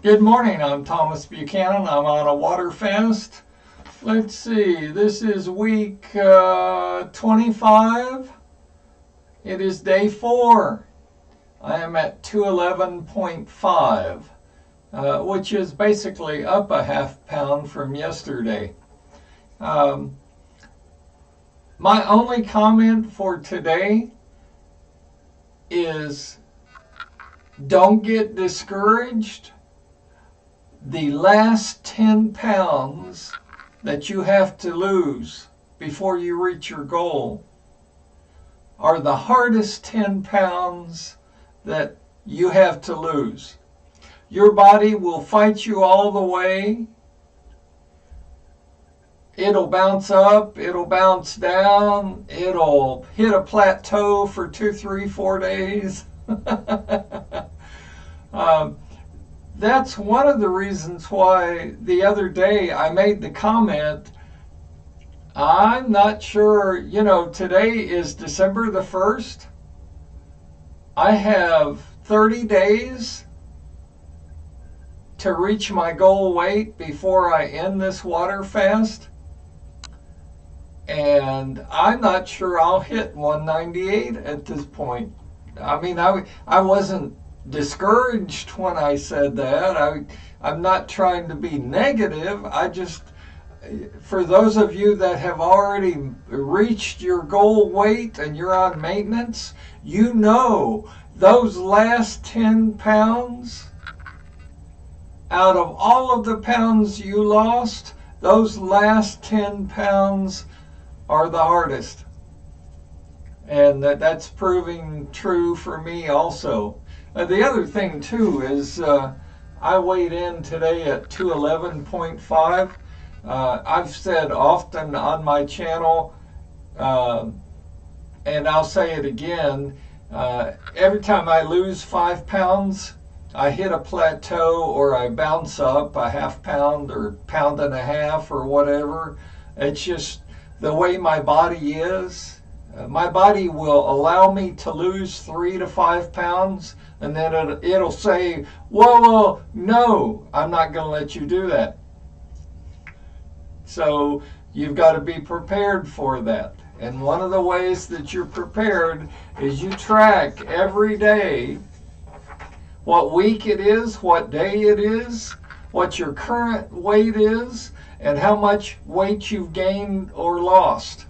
Good morning, I'm Thomas Buchanan. I'm on a water fast. Let's see, this is week 25. It is day 4. I am at 211.5, which is basically up a half pound from yesterday. Um, my only comment for today is don't get discouraged. The last 10 pounds that you have to lose before you reach your goal are the hardest 10 pounds that you have to lose. Your body will fight you all the way. It'll bounce up, it'll bounce down, it'll hit a plateau for 2, 3, 4 days. um, That's one of the reasons why the other day I made the comment, I'm not sure, today is December the 1st. I have 30 days to reach my goal weight before I end this water fast. And I'm not sure I'll hit 198 at this point. I mean, I wasn't discouraged when I said that. I'm not trying to be negative. For those of you that have already reached your goal weight and you're on maintenance, you know those last 10 pounds, out of all of the pounds you lost, those last 10 pounds are the hardest. And that's proving true for me also. The other thing too is I weighed in today at 211.5. I've said often on my channel, and I'll say it again, every time I lose 5 pounds, I hit a plateau or I bounce up a half pound or pound and a half or whatever. It's just the way my body is. My body will allow me to lose 3 to 5 pounds, and then it'll say, whoa, no, I'm not going to let you do that. So you've got to be prepared for that. And one of the ways that you're prepared is you track every day what week it is, what day it is, what your current weight is, and how much weight you've gained or lost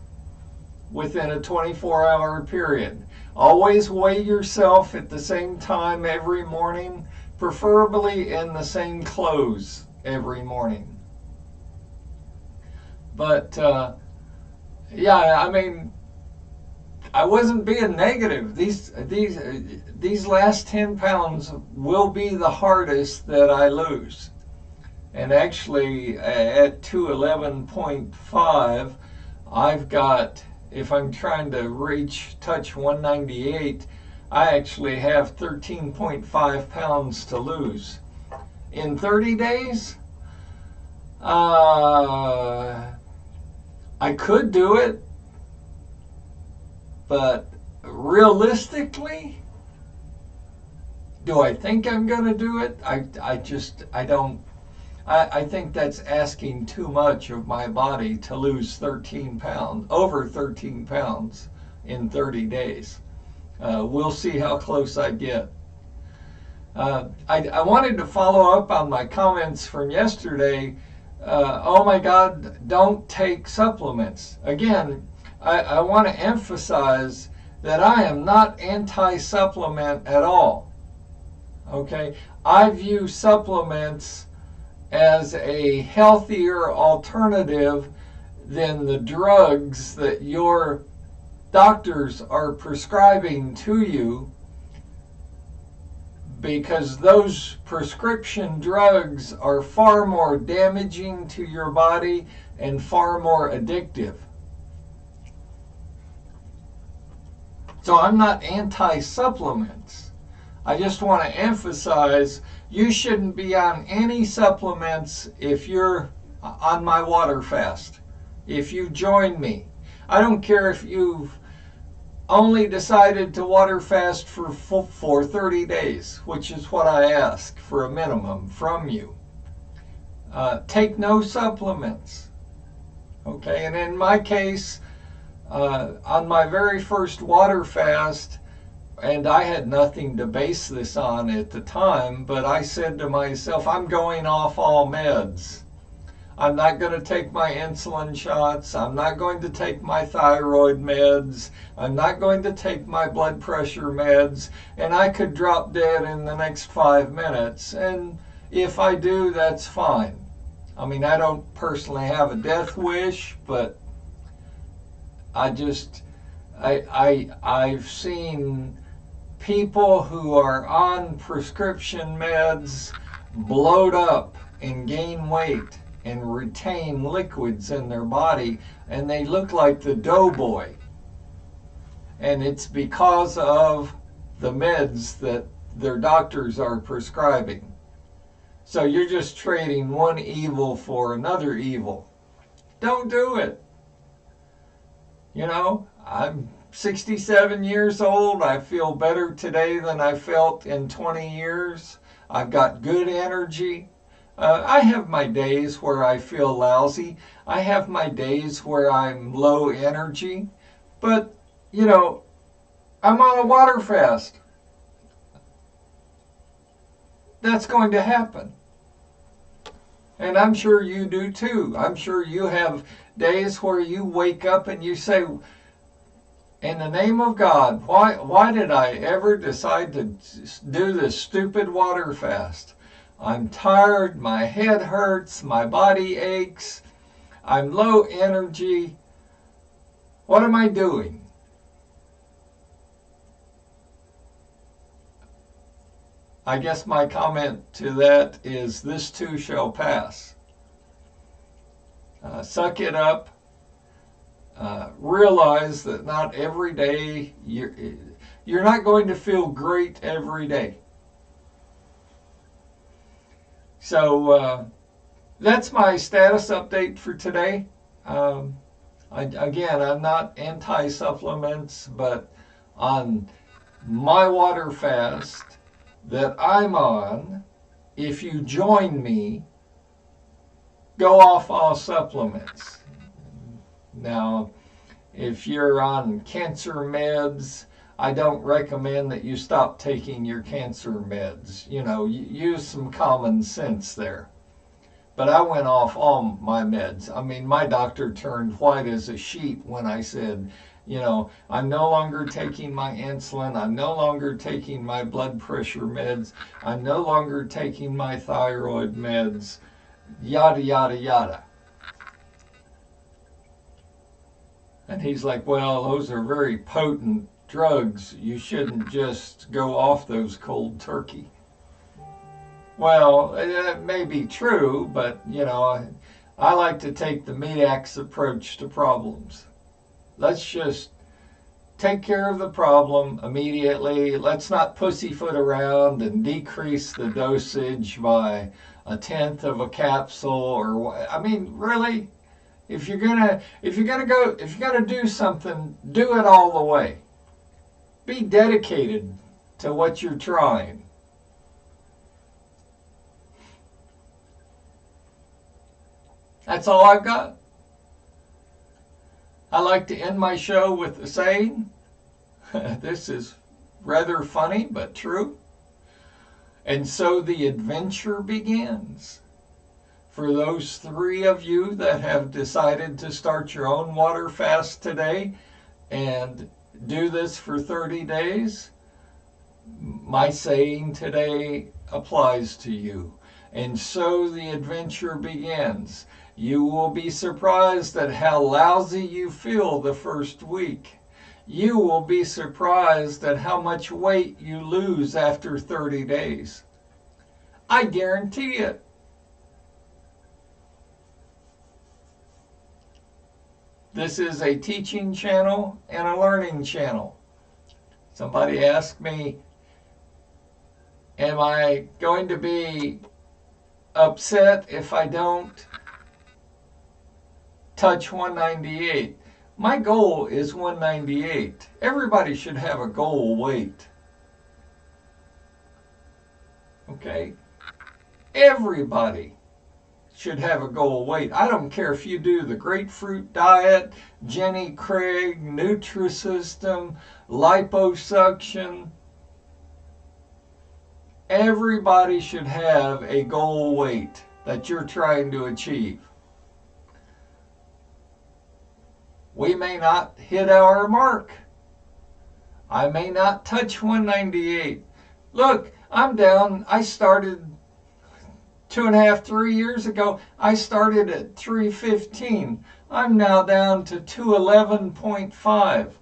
within a 24-hour period. Always weigh yourself at the same time every morning, preferably in the same clothes every morning. But yeah, I mean, I wasn't being negative. These last 10 pounds will be the hardest that I lose. And actually, at 211.5, I've got, if I'm trying to touch 198, I actually have 13.5 pounds to lose. In 30 days, I could do it, but realistically, do I think I'm going to do it? I don't. I think that's asking too much of my body to lose 13 pounds, over 13 pounds in 30 days. We'll see how close I get. I wanted to follow up on my comments from yesterday. Oh my God, don't take supplements. Again, I want to emphasize that I am not anti-supplement at all. Okay? I view supplements as a healthier alternative than the drugs that your doctors are prescribing to you, because those prescription drugs are far more damaging to your body and far more addictive. So I'm not anti-supplements. I just want to emphasize you shouldn't be on any supplements if you're on my water fast. If you join me, I don't care if you've only decided to water fast for 30 days, which is what I ask for a minimum from you. Take no supplements. Okay, and in my case, on my very first water fast, and I had nothing to base this on at the time, but I said to myself, I'm going off all meds. I'm not going to take my insulin shots. I'm not going to take my thyroid meds. I'm not going to take my blood pressure meds. And I could drop dead in the next 5 minutes. And if I do, that's fine. I mean, I don't personally have a death wish, but I've seen people who are on prescription meds bloat up and gain weight and retain liquids in their body, and they look like the doughboy. And it's because of the meds that their doctors are prescribing. So you're just trading one evil for another evil. Don't do it. You know, I'm 67 years old. I feel better today than I felt in 20 years. I've got good energy. I have my days where I feel lousy. I have my days where I'm low energy. But, you know, I'm on a water fast. That's going to happen. And I'm sure you do too. I'm sure you have days where you wake up and you say, in the name of God, why did I ever decide to do this stupid water fast? I'm tired, my head hurts, my body aches, I'm low energy. What am I doing? I guess my comment to that is this too shall pass. Suck it up. Realize that not every day, you're not going to feel great every day. So that's my status update for today. Again, I'm not anti-supplements, but on my water fast that I'm on, if you join me, go off all supplements. Now, if you're on cancer meds, I don't recommend that you stop taking your cancer meds. You know, use some common sense there. But I went off all my meds. I mean, my doctor turned white as a sheet when I said, you know, I'm no longer taking my insulin. I'm no longer taking my blood pressure meds. I'm no longer taking my thyroid meds. Yada, yada, yada. And he's like, well, those are very potent drugs. You shouldn't just go off those cold turkey. Well, that may be true, but, you know, I like to take the meat-axe approach to problems. Let's just take care of the problem immediately. Let's not pussyfoot around and decrease the dosage by 1/10 of a capsule or, I mean, really? If you're gonna do something, do it all the way. Be dedicated to what you're trying. That's all I've got. I like to end my show with the saying, this is rather funny but true. And so the adventure begins. For those 3 of you that have decided to start your own water fast today and do this for 30 days, my saying today applies to you. And so the adventure begins. You will be surprised at how lousy you feel the first week. You will be surprised at how much weight you lose after 30 days. I guarantee it. This is a teaching channel and a learning channel. Somebody asked me, am I going to be upset if I don't touch 198? My goal is 198. Everybody should have a goal weight. Okay? Everybody should have a goal weight. I don't care if you do the grapefruit diet, Jenny Craig, Nutrisystem, liposuction. Everybody should have a goal weight that you're trying to achieve. We may not hit our mark. I may not touch 198. Look, I'm down. I started 2.5, 3 years ago. I started at 315. I'm now down to 211.5.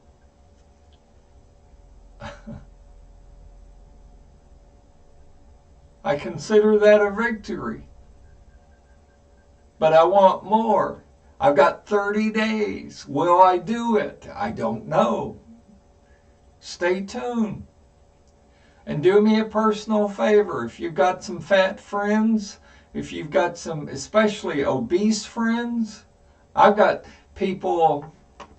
I consider that a victory. But I want more. I've got 30 days. Will I do it? I don't know. Stay tuned. And do me a personal favor. If you've got some fat friends, if you've got some especially obese friends, I've got people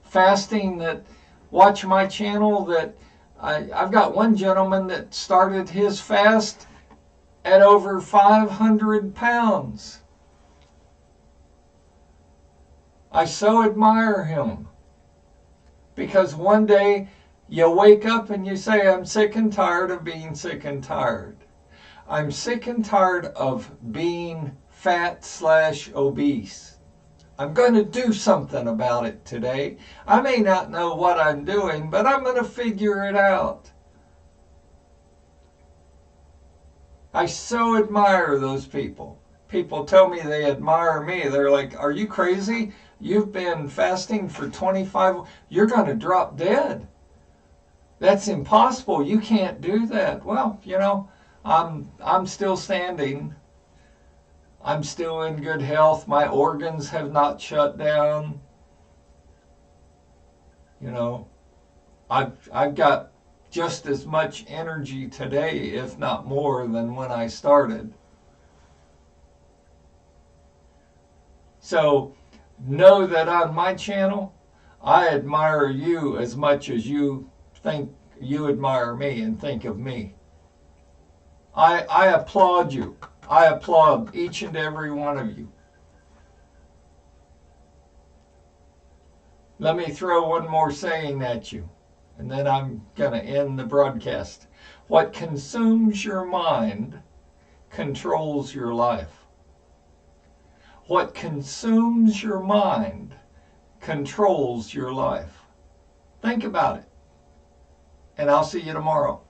fasting that watch my channel that I've got one gentleman that started his fast at over 500 pounds. I so admire him because one day you wake up and you say, I'm sick and tired of being sick and tired. I'm sick and tired of being fat/obese. I'm going to do something about it today. I may not know what I'm doing, but I'm going to figure it out. I so admire those people. People tell me they admire me. They're like, are you crazy? You've been fasting for 25, you're going to drop dead. That's impossible. You can't do that. Well, you know, I'm still standing. I'm still in good health. My organs have not shut down. You know, I've got just as much energy today, if not more, than when I started. So know that on my channel, I admire you as much as you think you admire me and think of me. I applaud you. I applaud each and every one of you. Let me throw one more saying at you, and then I'm going to end the broadcast. What consumes your mind controls your life. What consumes your mind controls your life. Think about it. And I'll see you tomorrow.